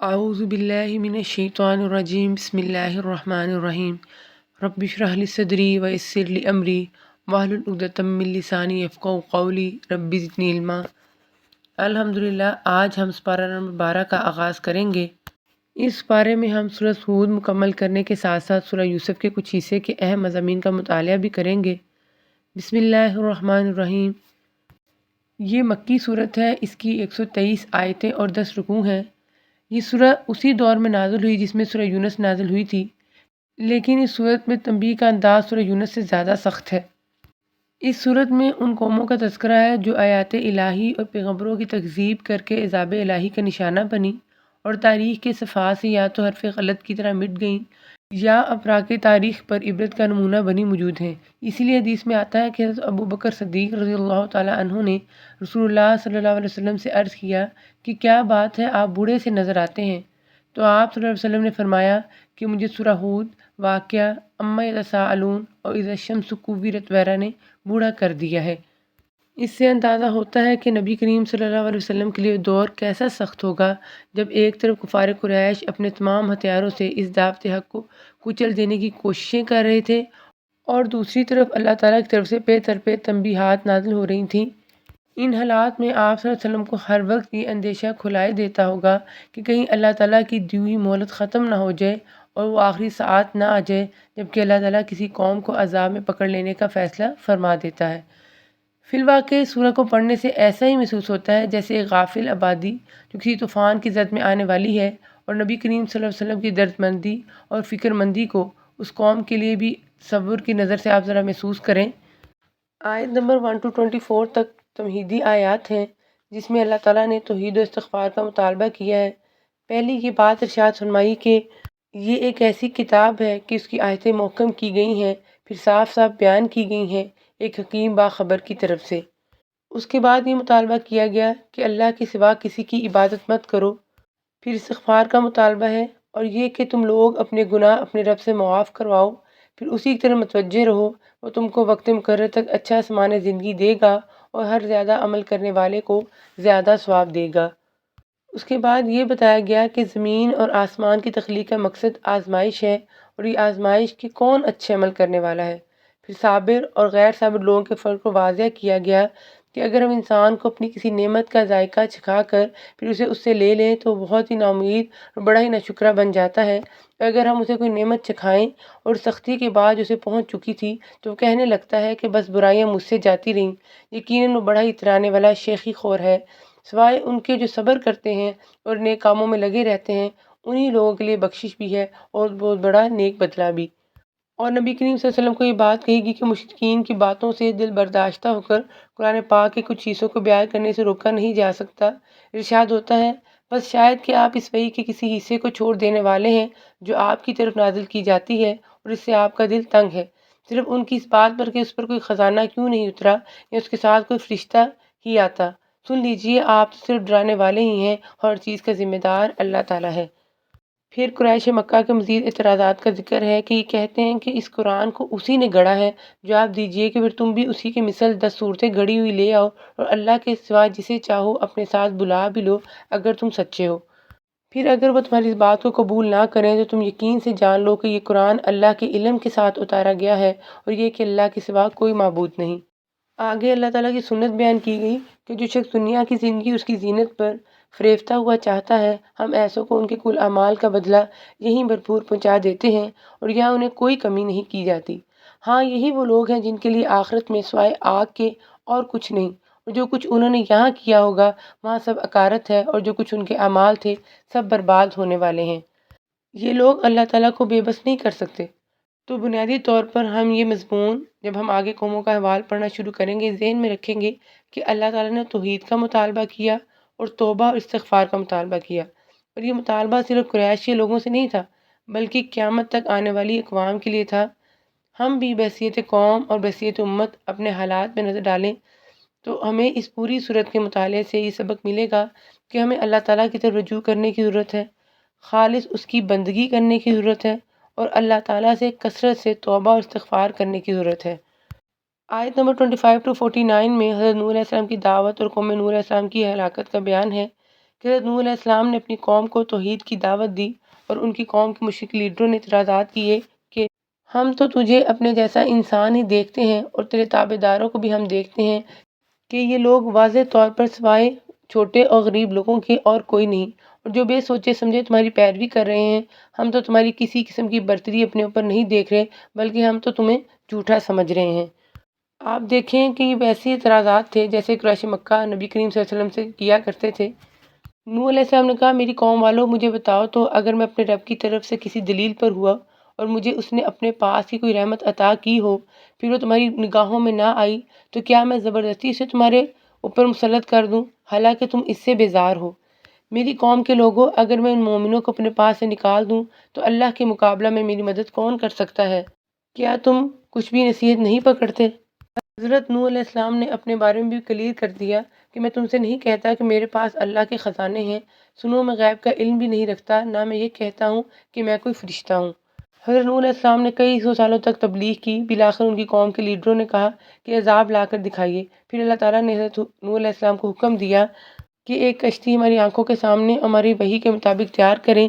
اعوذ باللہ من الشیطان الرجیم بسم اللہ الرحمن الرحیم رب اشرح لی صدری ویسر لی امری واحلل عقدۃ من لسانی یفقہوا قولی رب زدنی علما۔ الحمدللہ آج ہم سپارہ نمبر 12 کا آغاز کریں گے۔ اس سپارے میں ہم سورہ ہود مکمل کرنے کے ساتھ ساتھ سورہ یوسف کے کچھ حصے کے اہم مضامین کا مطالعہ بھی کریں گے۔ بسم اللہ الرحمن الرحیم۔ یہ مکی صورت ہے، اس کی 123 آیتیں اور 10 رکوع ہیں۔ یہ سورہ اسی دور میں نازل ہوئی جس میں سورہ یونس نازل ہوئی تھی، لیکن اس صورت میں تنبیہ کا انداز سورہ یونس سے زیادہ سخت ہے۔ اس صورت میں ان قوموں کا تذکرہ ہے جو آیات الہی اور پیغمبروں کی تکذیب کر کے عذاب الہی کا نشانہ بنی اور تاریخ کے صفحات سے یا تو حرف غلط کی طرح مٹ گئیں یا افراک تاریخ پر عبرت کا نمونہ بنی موجود ہیں۔ اسی لیے حدیث میں آتا ہے کہ حضرت ابو بکر صدیق رضی اللہ تعالیٰ عنہ نے رسول اللہ صلی اللہ علیہ وسلم سے عرض کیا کہ کیا بات ہے، آپ بوڑھے سے نظر آتے ہیں؟ تو آپ صلی اللہ علیہ وسلم نے فرمایا کہ مجھے سورہ ہود، واقعہ، عما یتساءلون اور اذا الشمس کوورت وغیرہ نے بوڑھا کر دیا ہے۔ اس سے اندازہ ہوتا ہے کہ نبی کریم صلی اللہ علیہ وسلم کے لیے دور کیسا سخت ہوگا جب ایک طرف کفار قریش اپنے تمام ہتھیاروں سے اس دعوت حق کو کچل دینے کی کوششیں کر رہے تھے اور دوسری طرف اللہ تعالیٰ کی طرف سے پے در پے تنبیہات نازل ہو رہی تھیں۔ ان حالات میں آپ صلی اللہ علیہ وسلم کو ہر وقت یہ اندیشہ کھلائے دیتا ہوگا کہ کہیں اللہ تعالیٰ کی دی ہوئی مہلت ختم نہ ہو جائے اور وہ آخری ساعت نہ آ جائے جبکہ اللہ تعالیٰ کسی قوم کو عذاب میں پکڑ لینے کا فیصلہ فرما دیتا ہے۔ فی الواقع سورہ کو پڑھنے سے ایسا ہی محسوس ہوتا ہے جیسے ایک غافل آبادی جو کسی طوفان کی زد میں آنے والی ہے، اور نبی کریم صلی اللہ علیہ وسلم کی درد مندی اور فکر مندی کو اس قوم کے لیے بھی تصور کی نظر سے آپ ذرا محسوس کریں۔ آیت نمبر 1 to 24 تک تمہیدی آیات ہیں جس میں اللہ تعالیٰ نے توحید و استغفار کا مطالبہ کیا ہے۔ پہلی یہ بات ارشاد فرمائی کہ یہ ایک ایسی کتاب ہے کہ اس کی آیتیں محکم کی گئی ہیں، پھر صاف صاف بیان کی گئی ہیں ایک حکیم باخبر کی طرف سے۔ اس کے بعد یہ مطالبہ کیا گیا کہ اللہ کے سوا کسی کی عبادت مت کرو، پھر استغفار کا مطالبہ ہے اور یہ کہ تم لوگ اپنے گناہ اپنے رب سے معاف کرواؤ، پھر اسی کی طرح متوجہ رہو، وہ تم کو وقت مقرر تک اچھا سامان زندگی دے گا اور ہر زیادہ عمل کرنے والے کو زیادہ ثواب دے گا۔ اس کے بعد یہ بتایا گیا کہ زمین اور آسمان کی تخلیق کا مقصد آزمائش ہے اور یہ آزمائش کہ کون اچھے عمل کرنے والا ہے۔ پھر صابر اور غیر صابر لوگوں کے فرق کو واضح کیا گیا کہ اگر ہم انسان کو اپنی کسی نعمت کا ذائقہ چکھا کر پھر اسے اس سے لے لیں تو بہت ہی ناامید اور بڑا ہی ناشکرہ بن جاتا ہے۔ اگر ہم اسے کوئی نعمت چکھائیں اور سختی کے بعد اسے پہنچ چکی تھی تو وہ کہنے لگتا ہے کہ بس برائیاں مجھ سے جاتی رہیں، یقیناً وہ بڑا ہی اترانے والا شیخی خور ہے۔ سوائے ان کے جو صبر کرتے ہیں اور نیک کاموں میں لگے رہتے ہیں، انہی لوگوں کے لیے بخشش بھی ہے اور بہت بڑا نیک بدلہ بھی۔ اور نبی کریم صلی اللہ علیہ وسلم کو یہ بات کہی گئی کہ مشرکین کی باتوں سے دل برداشتہ ہو کر قرآن پاک کے کچھ حصوں کو بیان کرنے سے روکا نہیں جا سکتا۔ ارشاد ہوتا ہے بس شاید کہ آپ اس وحی کے کسی حصے کو چھوڑ دینے والے ہیں جو آپ کی طرف نازل کی جاتی ہے اور اس سے آپ کا دل تنگ ہے، صرف ان کی اس بات پر کہ اس پر کوئی خزانہ کیوں نہیں اترا یا اس کے ساتھ کوئی فرشتہ ہی آتا۔ سن لیجئے، آپ تو صرف ڈرانے والے ہی ہیں اور ہر چیز کا ذمہ دار اللہ تعالیٰ ہے۔ پھر قریش مکہ کے مزید اعتراضات کا ذکر ہے کہ یہ کہتے ہیں کہ اس قرآن کو اسی نے گھڑا ہے۔ جواب دیجئے کہ پھر تم بھی اسی کے مثل 10 صورتیں گھڑی ہوئی لے آؤ اور اللہ کے سوا جسے چاہو اپنے ساتھ بلا بھی لو اگر تم سچے ہو۔ پھر اگر وہ تمہاری اس بات کو قبول نہ کریں تو تم یقین سے جان لو کہ یہ قرآن اللہ کے علم کے ساتھ اتارا گیا ہے اور یہ کہ اللہ کے سوا کوئی معبود نہیں۔ آگے اللہ تعالیٰ کی سنت بیان کی گئی کہ جو شخص دنیا کی زندگی اس کی زینت پر فریفتہ ہوا چاہتا ہے، ہم ایسوں کو ان کے کل اعمال کا بدلہ یہیں بھرپور پہنچا دیتے ہیں اور یہاں انہیں کوئی کمی نہیں کی جاتی۔ ہاں، یہی وہ لوگ ہیں جن کے لیے آخرت میں سوائے آگ کے اور کچھ نہیں، اور جو کچھ انہوں نے یہاں کیا ہوگا وہاں سب اکارت ہے، اور جو کچھ ان کے اعمال تھے سب برباد ہونے والے ہیں۔ یہ لوگ اللہ تعالیٰ کو بے بس نہیں کر سکتے۔ تو بنیادی طور پر ہم یہ مضمون جب ہم آگے قوموں کا احوال پڑھنا شروع کریں گے ذہن میں رکھیں گے کہ اللہ تعالیٰ نے توحید کا مطالبہ کیا اور توبہ اور استغفار کا مطالبہ کیا، اور یہ مطالبہ صرف قریش کے لوگوں سے نہیں تھا بلکہ قیامت تک آنے والی اقوام کے لیے تھا۔ ہم بھی بحیثیت قوم اور بحیثیت امت اپنے حالات میں نظر ڈالیں تو ہمیں اس پوری صورت کے مطالعے سے یہ سبق ملے گا کہ ہمیں اللہ تعالیٰ کی طرف رجوع کرنے کی ضرورت ہے، خالص اس کی بندگی کرنے کی ضرورت ہے اور اللہ تعالیٰ سے کثرت سے توبہ اور استغفار کرنے کی ضرورت ہے۔ آیت نمبر 25 to 49 میں حضرت نوح علیہ السلام کی دعوت اور قوم نوح علیہ السلام کی ہلاکت کا بیان ہے کہ حضرت نوح علیہ السلام نے اپنی قوم کو توحید کی دعوت دی اور ان کی قوم کے مشرک لیڈروں نے اعتراضات کیے کہ ہم تو تجھے اپنے جیسا انسان ہی دیکھتے ہیں اور تیرے تابع داروں کو بھی ہم دیکھتے ہیں کہ یہ لوگ واضح طور پر سوائے چھوٹے اور غریب لوگوں کے اور کوئی نہیں، اور جو بے سوچے سمجھے تمہاری پیروی کر رہے ہیں۔ ہم تو تمہاری کسی قسم کی برتری اپنے اوپر نہیں دیکھ رہے، بلکہ ہم تو تمہیں جھوٹا سمجھ رہے ہیں۔ آپ دیکھیں کہ یہ ویسے اعتراضات تھے جیسے قریش مکہ نبی کریم صلی اللہ علیہ وسلم سے کیا کرتے تھے۔ نوح علیہ السلام نے کہا، میری قوم والوں مجھے بتاؤ تو اگر میں اپنے رب کی طرف سے کسی دلیل پر ہوا اور مجھے اس نے اپنے پاس ہی کوئی رحمت عطا کی ہو، پھر وہ تمہاری نگاہوں میں نہ آئی، تو کیا میں زبردستی سے تمہارے اوپر مسلط کر دوں، حالانکہ تم اس سے بیزار ہو؟ میری قوم کے لوگوں، اگر میں ان مومنوں کو اپنے پاس سے نکال دوں تو اللہ کے مقابلہ میں میری مدد کون کر سکتا ہے؟ کیا تم کچھ بھی نصیحت نہیں پکڑتے؟ حضرت نوح علیہ السلام نے اپنے بارے میں بھی کلیئر کر دیا کہ میں تم سے نہیں کہتا کہ میرے پاس اللہ کے خزانے ہیں، سنو میں غیب کا علم بھی نہیں رکھتا، نہ میں یہ کہتا ہوں کہ میں کوئی فرشتہ ہوں۔ حضرت نوح علیہ السلام نے کئی سو سالوں تک تبلیغ کی، بالآخر ان کی قوم کے لیڈروں نے کہا کہ عذاب لا کر دکھائیے۔ پھر اللہ تعالیٰ نے حضرت نوح علیہ السلام کو حکم دیا کہ ایک کشتی ہماری آنکھوں کے سامنے ہماری وحی کے مطابق تیار کریں،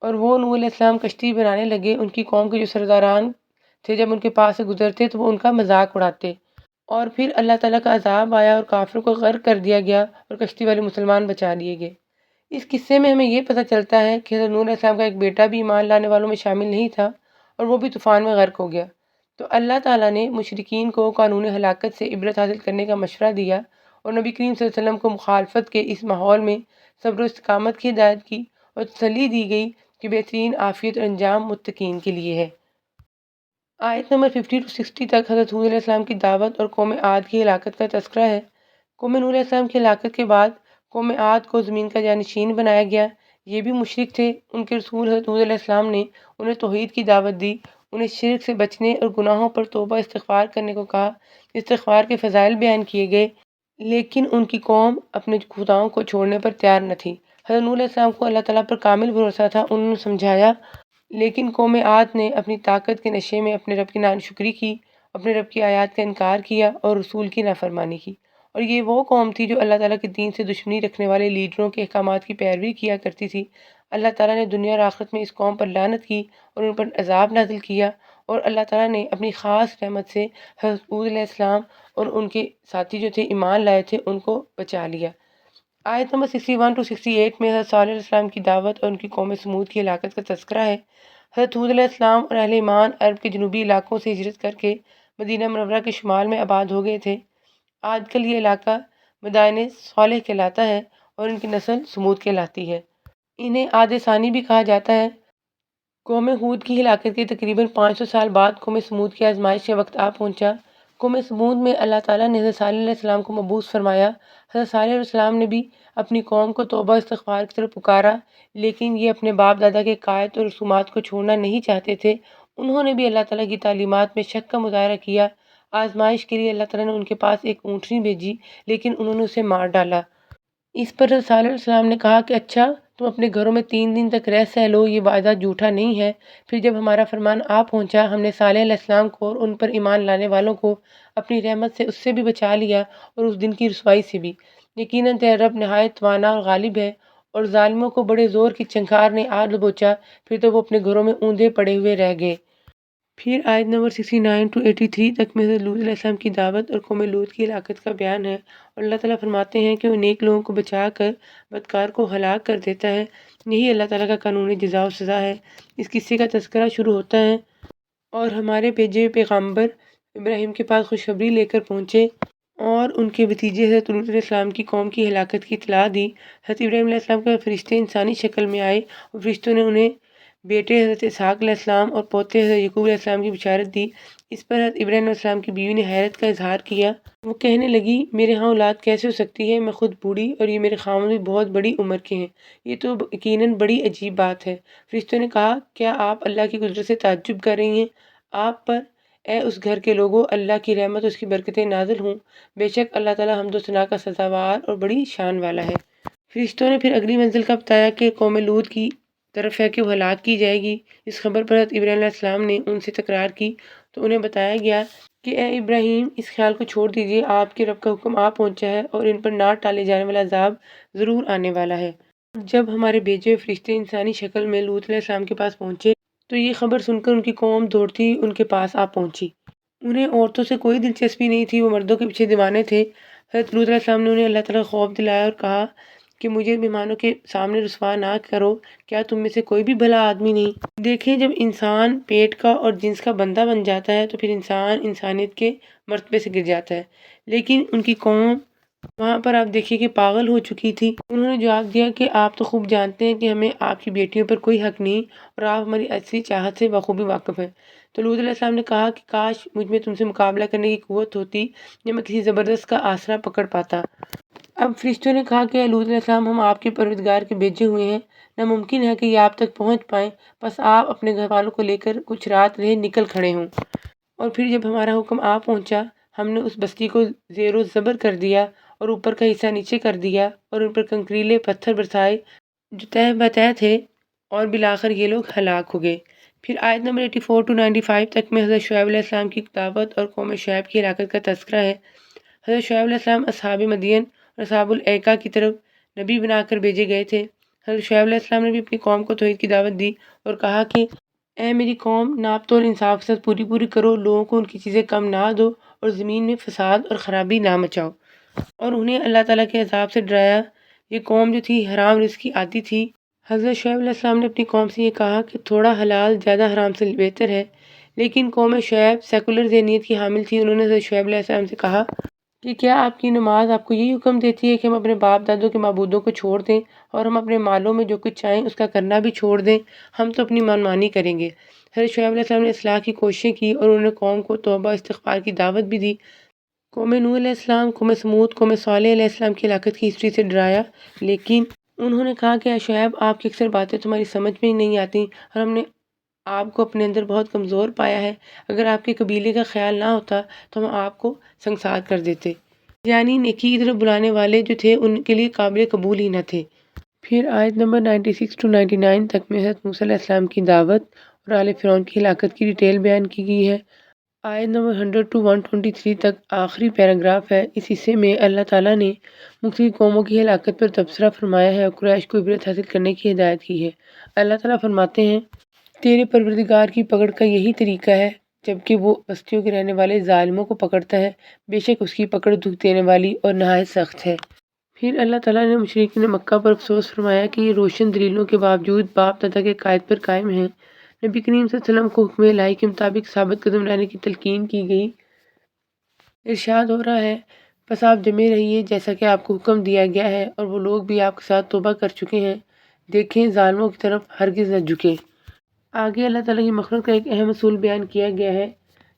اور وہ نوح علیہ السلام کشتی بنانے لگے۔ ان کی قوم کے جو سرداران تھے جب ان کے پاس سے گزرتے تو وہ ان کا مذاق اڑاتے، اور پھر اللہ تعالیٰ کا عذاب آیا اور کافروں کو غرق کر دیا گیا اور کشتی والے مسلمان بچا لیے گئے۔ اس قصے میں ہمیں یہ پتہ چلتا ہے کہ حضرت نوح علیہ السلام کا ایک بیٹا بھی ایمان لانے والوں میں شامل نہیں تھا اور وہ بھی طوفان میں غرق ہو گیا۔ تو اللہ تعالیٰ نے مشرکین کو قانون ہلاکت سے عبرت حاصل کرنے کا مشورہ دیا اور نبی کریم صلی اللہ علیہ وسلم کو مخالفت کے اس ماحول میں صبر و استقامت کی ہدایت کی اور تسلی دی گئی کہ بہترین عافیت اور انجام متقین کے لیے ہے۔ آیت نمبر 50 to 60 تک حضرت ہود علیہ السلام کی دعوت اور قوم عاد کی ہلاکت کا تذکرہ ہے۔ قوم نوح علیہ السلام کی ہلاکت کے بعد قوم عاد کو زمین کا جانشین بنایا گیا۔ یہ بھی مشرک تھے۔ ان کے رسول حضرت ہود علیہ السلام نے انہیں توحید کی دعوت دی، انہیں شرک سے بچنے اور گناہوں پر توبہ استغفار کرنے کو کہا، استغفار کے فضائل بیان کیے گئے، لیکن ان کی قوم اپنے خداؤں کو چھوڑنے پر تیار نہ تھی۔ حضرت نوح علیہ السلام کو اللہ تعالیٰ پر کامل بھروسہ تھا، انہوں نے سمجھایا، لیکن قوم عاد نے اپنی طاقت کے نشے میں اپنے رب کی ناشکری کی، اپنے رب کی آیات کا انکار کیا اور رسول کی نافرمانی کی۔ اور یہ وہ قوم تھی جو اللہ تعالیٰ کے دین سے دشمنی رکھنے والے لیڈروں کے احکامات کی پیروی کیا کرتی تھی۔ اللہ تعالیٰ نے دنیا اور آخرت میں اس قوم پر لعنت کی اور ان پر عذاب نازل کیا، اور اللہ تعالیٰ نے اپنی خاص رحمت سے حضرت ہود علیہ السلام اور ان کے ساتھی جو تھے ایمان لائے تھے ان کو بچا لیا۔ آیت نمبر 61 to 68 میں حضرت صالح علیہ السلام کی دعوت اور ان کی قوم سمود کی ہلاکت کا تذکرہ ہے۔ حضرت ہود علیہ السلام اور اہل ایمان عرب کے جنوبی علاقوں سے ہجرت کر کے مدینہ منورہ کے شمال میں آباد ہو گئے تھے۔ آج کل یہ علاقہ مدائن صالح کہلاتا ہے اور ان کی نسل سمود کہلاتی ہے۔ انہیں عاد ثانی بھی کہا جاتا ہے۔ قوم ہود کی ہلاکت کے تقریباً 500 سال بعد قوم سمود کی آزمائش کا وقت آ پہنچا۔ قوم سمود میں اللہ تعالیٰ نے حضرت صالح علیہ السلام کو مبعوث فرمایا۔ حضرت صالح علیہ السلام نے بھی اپنی قوم کو توبہ استغفار کی طرف پکارا، لیکن یہ اپنے باپ دادا کے قواعد اور رسومات کو چھوڑنا نہیں چاہتے تھے۔ انہوں نے بھی اللہ تعالیٰ کی تعلیمات میں شک کا مظاہرہ کیا۔ آزمائش کے لیے اللہ تعالیٰ نے ان کے پاس ایک اونٹنی بھیجی، لیکن انہوں نے اسے مار ڈالا۔ اس پر حضرت صالح علیہ السلام نے کہا کہ اچھا، تم اپنے گھروں میں 3 دن تک رہ سہ لو، یہ وعدہ جھوٹا نہیں ہے۔ پھر جب ہمارا فرمان آ پہنچا، ہم نے صالح علیہ السلام کو اور ان پر ایمان لانے والوں کو اپنی رحمت سے اس سے بھی بچا لیا اور اس دن کی رسوائی سے بھی۔ یقیناً تیرا رب نہایت توانا اور غالب ہے۔ اور ظالموں کو بڑے زور کی چنکھار نے آ دبوچا، پھر تو وہ اپنے گھروں میں اوندے پڑے ہوئے رہ گئے۔ پھر آیت نمبر 69 to 83 تک میں حضرت لوط علیہ السلام کی دعوت اور قوم لوط کی ہلاکت کا بیان ہے، اور اللہ تعالیٰ فرماتے ہیں کہ وہ نیک لوگوں کو بچا کر بدکار کو ہلاک کر دیتا ہے۔ یہی اللہ تعالیٰ کا قانون جزا و سزا ہے۔ اس قصے کا تذکرہ شروع ہوتا ہے، اور ہمارے بھیجے ہوئے پیغمبر ابراہیم کے پاس خوشخبری لے کر پہنچے اور ان کے بھتیجے حضرت لوط علیہ السلام کی قوم کی ہلاکت کی اطلاع دی۔ حضرت ابراہیم علیہ السلام کے فرشتے انسانی شکل میں آئے اور فرشتوں نے انہیں بیٹے حضرت اسحاق علیہ السلام اور پوتے حضرت یعقوب علیہ السلام کی بشارت دی۔ اس پر حضرت ابراہیم علیہ السلام کی بیوی نے حیرت کا اظہار کیا۔ وہ کہنے لگی، میرے ہاں اولاد کیسے ہو سکتی ہے؟ میں خود بوڑھی اور یہ میرے خاوند بھی بہت بڑی عمر کے ہیں، یہ تو یقیناً بڑی عجیب بات ہے۔ فرشتوں نے کہا، کیا آپ اللہ کی قدرت سے تعجب کر رہی ہیں؟ آپ پر اے اس گھر کے لوگوں اللہ کی رحمت اور اس کی برکتیں نازل ہوں، بے شک اللہ تعالیٰ حمد و ثنا کا سزاوار اور بڑی شان والا ہے۔ فرشتوں نے پھر اگلی منزل کا بتایا کہ قوم لوط کی طرف ہے کہ وہ ہلاک کی جائے گی۔ اس خبر پر حضرت ابراہیم علیہ السلام نے ان سے تکرار کی تو انہیں بتایا گیا کہ اے ابراہیم اس خیال کو چھوڑ دیجیے، آپ کے رب کا حکم آ پہنچا ہے اور ان پر نہ ٹالے جانے والا عذاب ضرور آنے والا ہے۔ جب ہمارے بھیجے ہوئے فرشتے انسانی شکل میں لوط علیہ السلام کے پاس پہنچے تو یہ خبر سن کر ان کی قوم دوڑتی ان کے پاس آ پہنچی۔ انہیں عورتوں سے کوئی دلچسپی نہیں تھی، وہ مردوں کے پیچھے دیوانے تھے۔ حضرت لوط علیہ السلام نے انہیں اللہ تعالیٰ کا خوف دلایا اور کہا کہ مجھے مہمانوں کے سامنے رسوا نہ کرو، کیا تم میں سے کوئی بھی بھلا آدمی نہیں؟ دیکھیں، جب انسان پیٹ کا اور جنس کا بندہ بن جاتا ہے تو پھر انسان انسانیت کے مرتبے سے گر جاتا ہے۔ لیکن ان کی قوم وہاں پر آپ دیکھیے کہ پاگل ہو چکی تھی۔ انہوں نے جواب دیا کہ آپ تو خوب جانتے ہیں کہ ہمیں آپ کی بیٹیوں پر کوئی حق نہیں اور آپ ہماری اصلی چاہت سے بخوبی واقف ہیں۔ تو لوط علیہ السلام نے کہا کہ کاش مجھ میں تم سے مقابلہ کرنے کی قوت ہوتی یا میں کسی زبردست کا آسرا پکڑ پاتا۔ اب فرشتوں نے کہا کہ اے لوط علیہ السلام، ہم آپ کے پروردگار کے بھیجے ہوئے ہیں، ناممکن ہے کہ یہ آپ تک پہنچ پائیں، بس آپ اپنے گھر والوں کو لے کر کچھ رات رہے نکل کھڑے ہوں۔ اور پھر جب ہمارا حکم آ پہنچا ہم نے اس بستی کو زیر و زبر کر دیا اور اوپر کا حصہ نیچے کر دیا اور ان پر کنکریلے پتھر برسائے جو تہ بتہ تھے، اور بالآخر یہ لوگ ہلاک ہو گئے۔ پھر آیت نمبر 84 to 95 تک میں حضرت شعیب علیہ السلام کی دعوت اور قوم شعیب کی ہلاکت کا تذکرہ ہے۔ حضرت شعیب علیہ السلام اصحاب مدین اور اصحاب الایکہ کی طرف نبی بنا کر بھیجے گئے تھے۔ حضرت شعیب علیہ السلام نے بھی اپنی قوم کو توحید کی دعوت دی اور کہا کہ اے میری قوم، ناپ تول انصاف کے ساتھ پوری کرو، لوگوں کو ان کی چیزیں کم نہ دو اور زمین میں فساد اور خرابی نہ مچاؤ، اور انہیں اللہ تعالیٰ کے عذاب سے ڈرایا۔ یہ قوم جو تھی حرام رزق کی عادی تھی۔ حضرت شعیب علیہ السلام نے اپنی قوم سے یہ کہا کہ تھوڑا حلال زیادہ حرام سے بہتر ہے، لیکن قوم شعیب سیکولر ذہنیت کی حامل تھی۔ انہوں نے حضرت شعیب علیہ السلام سے کہا کہ کیا آپ کی نماز آپ کو یہی حکم دیتی ہے کہ ہم اپنے باپ دادوں کے معبودوں کو چھوڑ دیں اور ہم اپنے مالوں میں جو کچھ چاہیں اس کا کرنا بھی چھوڑ دیں؟ ہم تو اپنی منمانی کریں گے۔ حضرت شعیب علیہ السلام نے اصلاح کی کوششیں کی اور انہوں نے قوم کو توبہ استغفار کی دعوت بھی دی۔ قوم نوح علیہ السلام، قوم سمود، قوم صالح علیہ السلام کی ہلاکت کی ہسٹری سے ڈرایا، لیکن انہوں نے کہا کہ اے شعیب، آپ کی اکثر باتیں تمہاری سمجھ میں ہی نہیں آتی اور ہم نے آپ کو اپنے اندر بہت کمزور پایا ہے۔ اگر آپ کے قبیلے کا خیال نہ ہوتا تو ہم آپ کو سنسار کر دیتے، یعنی نیکی کی طرف بلانے والے جو تھے ان کے لیے قابل قبول ہی نہ تھے۔ پھر آیت نمبر 96 to 99 تک میں حضرت موسیٰ علیہ السلام کی دعوت اور آل فرعون کی ہلاکت کی ڈیٹیل بیان کی گئی ہے۔ آیت نمبر 100 to 123 تک آخری پیراگراف ہے۔ اس حصے میں اللہ تعالیٰ نے مختلف قوموں کی ہلاکت پر تبصرہ فرمایا ہے اور قریش کو عبرت حاصل کرنے کی ہدایت کی ہے۔ اللہ تعالیٰ فرماتے ہیں، تیرے پروردگار کی پکڑ کا یہی طریقہ ہے جبکہ وہ بستیوں کے رہنے والے ظالموں کو پکڑتا ہے، بے شک اس کی پکڑ دکھ دینے والی اور نہایت سخت ہے۔ پھر اللہ تعالیٰ نے مشرکین مکہ پر افسوس فرمایا کہ یہ روشن دلیلوں کے باوجود باپ دادا کے قائد پر قائم ہیں۔ نبی کریم صلی اللہ علیہ وسلم کو حکم الہی کے مطابق ثابت قدم رہنے کی تلقین کی گئی۔ ارشاد ہو رہا ہے، بس آپ جمے رہیے جیسا کہ آپ کو حکم دیا گیا ہے، اور وہ لوگ بھی آپ کے ساتھ توبہ کر چکے ہیں، دیکھیں ظالموں کی طرف ہرگز نہ جھکیں۔ آگے اللہ تعالیٰ کی مغفرت کا ایک اہم اصول بیان کیا گیا ہے،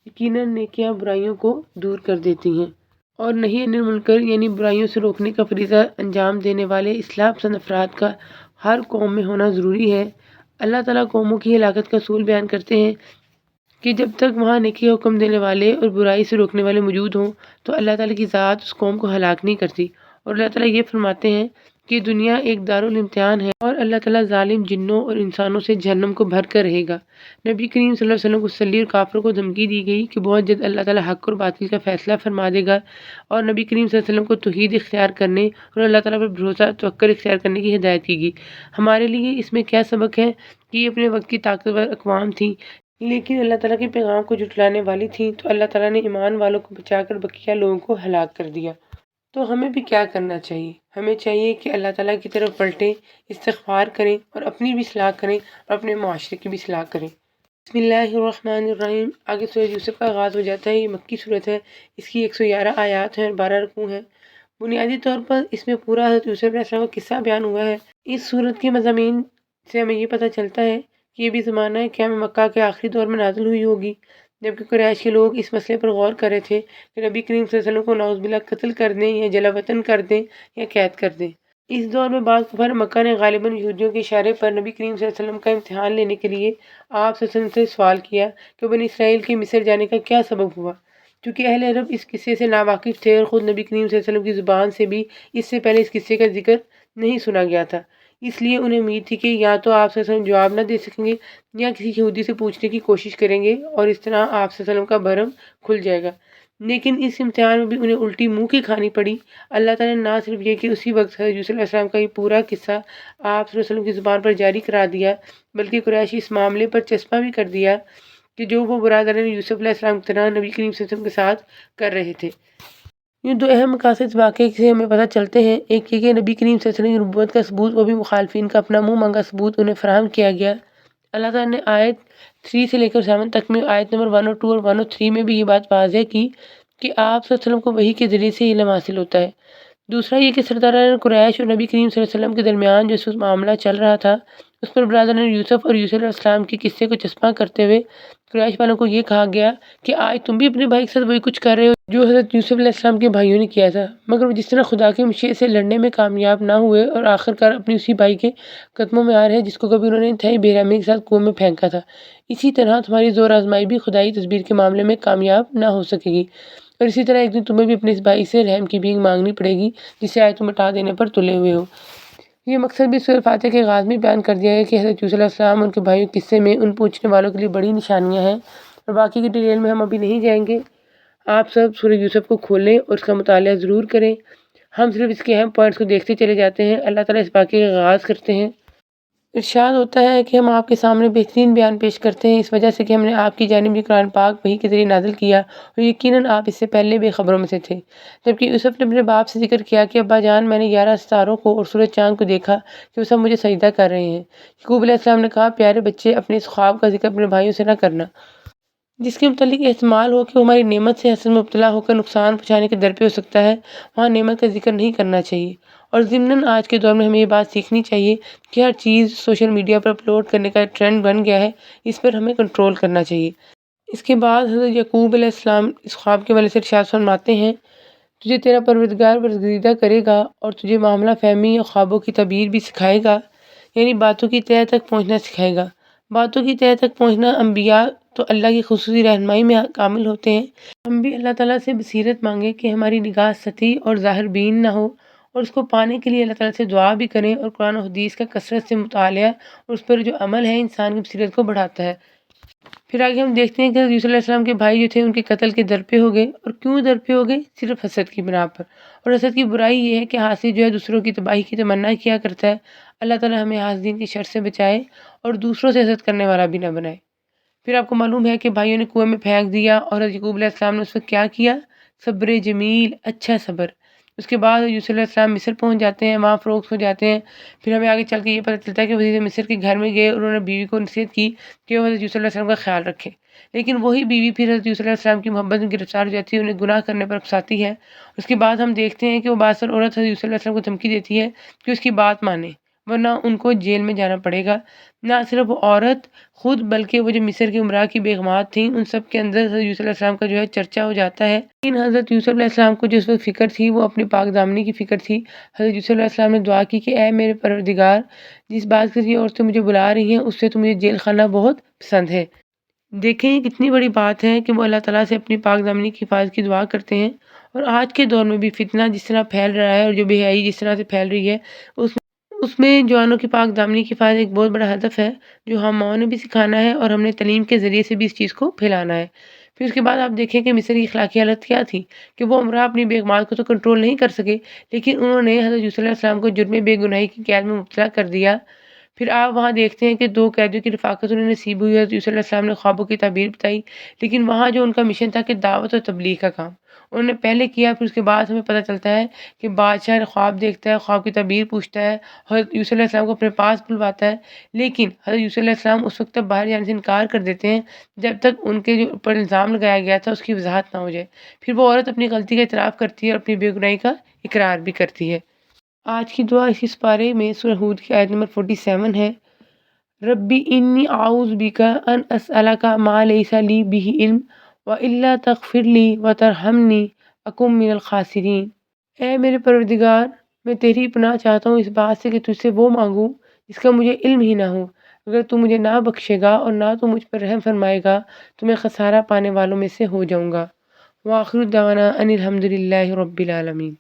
یقیناً نیکیاں برائیوں کو دور کر دیتی ہیں، اور نہی عن المنکر یعنی برائیوں سے روکنے کا فریضہ انجام دینے والے اصلاح پسند افراد کا ہر قوم میں ہونا ضروری ہے۔ اللہ تعالیٰ قوموں کی ہلاکت کا اصول بیان کرتے ہیں کہ جب تک وہاں نیکی کا حکم دینے والے اور برائی سے روکنے والے موجود ہوں تو اللہ تعالیٰ کی ذات اس قوم کو ہلاک نہیں کرتی۔ اور اللہ تعالیٰ یہ فرماتے ہیں کہ دنیا ایک دارالامتحان ہے اور اللہ تعالیٰ ظالم جنوں اور انسانوں سے جہنم کو بھر کر رہے گا۔ نبی کریم صلی اللہ علیہ وسلم کو تسلی اور کافروں کو دھمکی دی گئی کہ بہت جلد اللہ تعالیٰ حق اور باطل کا فیصلہ فرما دے گا، اور نبی کریم صلی اللہ علیہ وسلم کو توحید اختیار کرنے اور اللہ تعالیٰ پر بھروسہ توکل اختیار کرنے کی ہدایت کی گئی۔ ہمارے لیے اس میں کیا سبق ہے کہ یہ اپنے وقت کی طاقتور اقوام تھیں لیکن اللہ تعالیٰ کے پیغام کو جھٹلانے والی تھیں، تو اللہ تعالیٰ نے ایمان والوں کو بچا کر بقیہ لوگوں کو ہلاک کر دیا۔ تو ہمیں بھی کیا کرنا چاہیے؟ ہمیں چاہیے کہ اللہ تعالیٰ کی طرف پلٹیں، استغفار کریں اور اپنی بھی اصلاح کریں اور اپنے معاشرے کی بھی اصلاح کریں۔ بسم اللہ الرحمن الرحیم۔ آگے سورہ یوسف کا آغاز ہو جاتا ہے۔ یہ مکی صورت ہے، اس کی 111 آیات ہیں اور 12 رکوع ہیں۔ بنیادی طور پر اس میں پورا حضرت یوسف علیہ السلام کا قصہ بیان ہوا ہے۔ اس صورت کے مضامین سے ہمیں یہ پتہ چلتا ہے کہ یہ بھی زمانہ ہے قیام مکہ کے آخری دور میں نازل ہوئی ہوگی، جبکہ قریش کے لوگ اس مسئلے پر غور کر رہے تھے کہ نبی کریم صلی اللہ علیہ وسلم کو نعوذ باللہ قتل کر دیں یا جلا وطن کر دیں یا قید کر دیں۔ اس دور میں بعض کفار مکہ نے غالباً یہودیوں کے اشارے پر نبی کریم صلی اللہ علیہ وسلم کا امتحان لینے کے لیے آپ صلی اللہ علیہ وسلم سے سوال کیا کہ بنی اسرائیل کے مصر جانے کا کیا سبب ہوا، چونکہ اہل عرب اس قصے سے ناواقف تھے اور خود نبی کریم صلی اللہ علیہ وسلم کی زبان سے بھی اس سے پہلے اس قصے کا ذکر نہیں سنا گیا تھا۔ اس لیے انہیں امید تھی کہ یا تو آپ صلی اللہ علیہ وسلم جواب نہ دے سکیں گے یا کسی یہودی سے پوچھنے کی کوشش کریں گے اور اس طرح آپ صلی اللہ علیہ وسلم کا بھرم کھل جائے گا۔ لیکن اس امتحان میں بھی انہیں الٹی منہ کی کھانی پڑی۔ اللہ تعالیٰ نے نہ صرف یہ کہ اسی وقت حضرت یوسف علیہ السلام کا یہ پورا قصہ آپ صلی اللہ علیہ وسلم کی زبان پر جاری کرا دیا، بلکہ قریش اس معاملے پر چسپاں بھی کر دیا کہ جو وہ برادران یوسف علیہ السلام کی طرح نبی کریم صلی اللہ علیہ وسلم کے ساتھ کر رہے تھے۔ یہ دو اہم مقاصد اس واقعے سے ہمیں پتہ چلتے ہیں۔ ایک یہ کہ نبی کریم صلی اللہ علیہ وسلم کی نبوت کا ثبوت وہ بھی مخالفین کا اپنا منہ مانگا ثبوت انہیں فراہم کیا گیا۔ اللہ تعالیٰ نے آیت 3 سے لے کر 7 تک میں آیت نمبر 102 اور 103 میں بھی یہ بات واضح کی کہ آپ صلی اللہ علیہ وسلم کو وحی کے ذریعے سے علم حاصل ہوتا ہے۔ دوسرا یہ کہ سرداران قریش اور نبی کریم صلی اللہ علیہ وسلم کے درمیان جو اس وقت معاملہ چل رہا تھا اس پر برادران یوسف اور یوسف علیہ السلام کے قصے کو چسپاں کرتے ہوئے قریش والوں کو یہ کہا گیا کہ آج تم بھی اپنے بھائی کے ساتھ وہی کچھ کر رہے ہو جو حضرت یوسف علیہ السلام کے بھائیوں نے کیا تھا، مگر وہ جس طرح خدا کے مشیت سے لڑنے میں کامیاب نہ ہوئے اور آخرکار اپنی اسی بھائی کے قدموں میں آ رہے جس کو کبھی انہوں نے انتہائی بے رحمی کے ساتھ کنویں میں پھینکا تھا، اسی طرح تمہاری زور آزمائی بھی خدائی تدبیر کے معاملے میں کامیاب نہ ہو سکے گی، اور اسی طرح ایک دن تمہیں بھی اپنے اس بھائی سے رحم کی بھیک مانگنی پڑے گی جسے آج تم مٹا دینے پر تلے ہوئے ہو۔ یہ مقصد بھی سورہ فاتحہ کے آغاز میں بیان کر دیا ہے کہ حضرت یوسف علیہ السلام ان کے بھائیوں کے قصے میں ان پوچھنے والوں کے لیے بڑی نشانیاں ہیں، اور باقی کی ڈیٹیل میں ہم ابھی نہیں جائیں گے۔ آپ سب سورہ یوسف کو کھولیں اور اس کا مطالعہ ضرور کریں۔ ہم صرف اس کے اہم پوائنٹس کو دیکھتے چلے جاتے ہیں۔ اللہ تعالیٰ اس واقعے کا آغاز کرتے ہیں۔ ارشاد ہوتا ہے کہ ہم آپ کے سامنے بہترین بیان پیش کرتے ہیں اس وجہ سے کہ ہم نے آپ کی جانب یہ قرآن پاک وحی کے ذریعے نازل کیا اور یقیناً آپ اس سے پہلے بے خبروں میں سے تھے۔ جبکہ یوسف نے اپنے باپ سے ذکر کیا کہ ابا جان، میں نے 11 ستاروں کو اور سورج چاند کو دیکھا کہ وہ سب مجھے سجدہ کر رہے ہیں۔ یعقوب علیہ السلام نے کہا، پیارے بچے، اپنے اس خواب کا ذکر اپنے بھائیوں سے نہ کرنا جس کے متعلق احتمال ہو کہ وہ ہماری نعمت سے حسد میں مبتلا ہو کر نقصان پہنچانے کے در پہ ہو سکتا ہے، وہاں نعمت کا ذکر نہیں کرنا چاہیے۔ اور ضمناً آج کے دور میں ہمیں یہ بات سیکھنی چاہیے کہ ہر چیز سوشل میڈیا پر اپلوڈ کرنے کا ٹرینڈ بن گیا ہے، اس پر ہمیں کنٹرول کرنا چاہیے۔ اس کے بعد حضرت یعقوب علیہ السلام اس خواب کے والے سے ارشاد فرماتے ہیں، تجھے تیرا پروردگار برگزیدہ کرے گا اور تجھے معاملہ فہمی اور خوابوں کی تعبیر بھی سکھائے گا، یعنی باتوں کی تہہ تک پہنچنا سکھائے گا۔ باتوں کی تہہ تک پہنچنا انبیاء تو اللہ کی خصوصی رہنمائی میں کامل ہوتے ہیں۔ ہم بھی اللہ تعالیٰ سے بصیرت مانگیں کہ ہماری نگاہ سطحی اور ظاہر بین نہ ہو، اور اس کو پانے کے لیے اللہ تعالیٰ سے دعا بھی کریں، اور قرآن و حدیث کا کثرت سے مطالعہ اور اس پر جو عمل ہے انسان کی بصیرت کو بڑھاتا ہے۔ پھر آگے ہم دیکھتے ہیں کہ حضرت یوسف علیہ السلام کے بھائی جو تھے ان کے قتل کے در پہ ہو گئے، اور کیوں در پہ ہو گئے؟ صرف حسد کی بنا پر۔ اور حسد کی برائی یہ ہے کہ حاسد جو ہے دوسروں کی تباہی کی تمنا کیا کرتا ہے۔ اللہ تعالیٰ ہمیں حاسدین کی شر سے بچائے اور دوسروں سے حسد کرنے والا بھی نہ بنائے۔ پھر آپ کو معلوم ہے کہ بھائیوں نے کنویں میں پھینک دیا، اور حضرت یعقوب علیہ السلام نے اس وقت کیا کیا؟ صبر جمیل، اچھا صبر۔ اس کے بعد یوسف علیہ السلام مصر پہنچ جاتے ہیں، وہاں فروخت ہو جاتے ہیں۔ پھر ہمیں آگے چل کے یہ پتہ چلتا ہے کہ وزیر مصر کے گھر میں گئے اور انہوں نے بیوی کو نصیحت کی کہ وہ حضرت یوسف علیہ السلام کا خیال رکھے، لیکن وہی بیوی پھر حضرت یوسف علیہ السلام کی محبت میں گرفتار ہو جاتی ہے، انہیں گناہ کرنے پر اکساتی ہے۔ اس کے بعد ہم دیکھتے ہیں کہ وہ بااثر عورت حضرت یوسف علیہ السلام کو دھمکی دیتی ہے کہ اس کی بات مانے ورنہ ان کو جیل میں جانا پڑے گا۔ نہ صرف وہ عورت خود بلکہ وہ جو مصر کی امراء کی بیگمات تھیں ان سب کے اندر حضرت یوسف علیہ السلام کا جو ہے چرچا ہو جاتا ہے۔ لیکن حضرت یوسف علیہ السلام کو جس وقت فکر تھی وہ اپنی پاک دامنی کی فکر تھی۔ حضرت یوسف علیہ السلام نے دعا کی کہ اے میرے پروردگار، جس بات کے لیے عورتیں مجھے بلا رہی ہیں اس سے تو مجھے جیل خانہ بہت پسند ہے۔ دیکھیں یہ کتنی بڑی بات ہے کہ وہ اللہ تعالیٰ سے اپنی پاک دامنی کی حفاظت کی دعا کرتے ہیں۔ اور آج کے دور میں بھی فتنہ جس طرح پھیل رہا ہے اور جو بے حیائی جس طرح سے پھیل رہی ہے اس میں جوانوں کی پاک دامنی کی حفاظت ایک بہت بڑا ہدف ہے جو ہم ماؤں نے بھی سکھانا ہے اور ہم نے تعلیم کے ذریعے سے بھی اس چیز کو پھیلانا ہے۔ پھر اس کے بعد آپ دیکھیں کہ مصر کی اخلاقی حالت کیا تھی کہ وہ امراء اپنی بیگمات کو تو کنٹرول نہیں کر سکے، لیکن انہوں نے حضرت یوسف علیہ السلام کو جرم بے گناہی کی قید میں مبتلا کر دیا۔ پھر آپ وہاں دیکھتے ہیں کہ 2 قیدیوں کی رفاقت انہیں نصیب ہوئی، حضرت یوسف علیہ السلام نے خوابوں کی تعبیر بتائی، لیکن وہاں جو ان کا مشن تھا کہ دعوت اور تبلیغ کا کام انہوں نے پہلے کیا۔ پھر اس کے بعد ہمیں پتہ چلتا ہے کہ بادشاہ خواب دیکھتا ہے، خواب کی تعبیر پوچھتا ہے، حضرت یوسف علیہ السلام کو اپنے پاس بلواتا ہے، لیکن حضرت یوسف علیہ السلام اس وقت تک باہر جانے سے انکار کر دیتے ہیں جب تک ان کے جو اوپر الزام لگایا گیا تھا اس کی وضاحت نہ ہو جائے۔ پھر وہ عورت اپنی غلطی کا اعتراف کرتی ہے اور اپنی بے گناہی کا اقرار بھی کرتی ہے۔ آج کی دعا اسی پارے میں سورہ ہود کی آیت نمبر 47 ہے، ربی انی اعوذ بک ان اسألک ما لیس لی بہ علم والا تغفر لی وترحمنی اکن من الخاسرین۔ اے میرے پروردگار، میں تیری پناہ چاہتا ہوں اس بات سے کہ تجھ سے وہ مانگوں جس کا مجھے علم ہی نہ ہو۔ اگر تو مجھے نہ بخشے گا اور نہ تو مجھ پر رحم فرمائے گا تو میں خسارہ پانے والوں میں سے ہو جاؤں گا۔ وآخر دعوانا ان الحمد للہ رب العالمین۔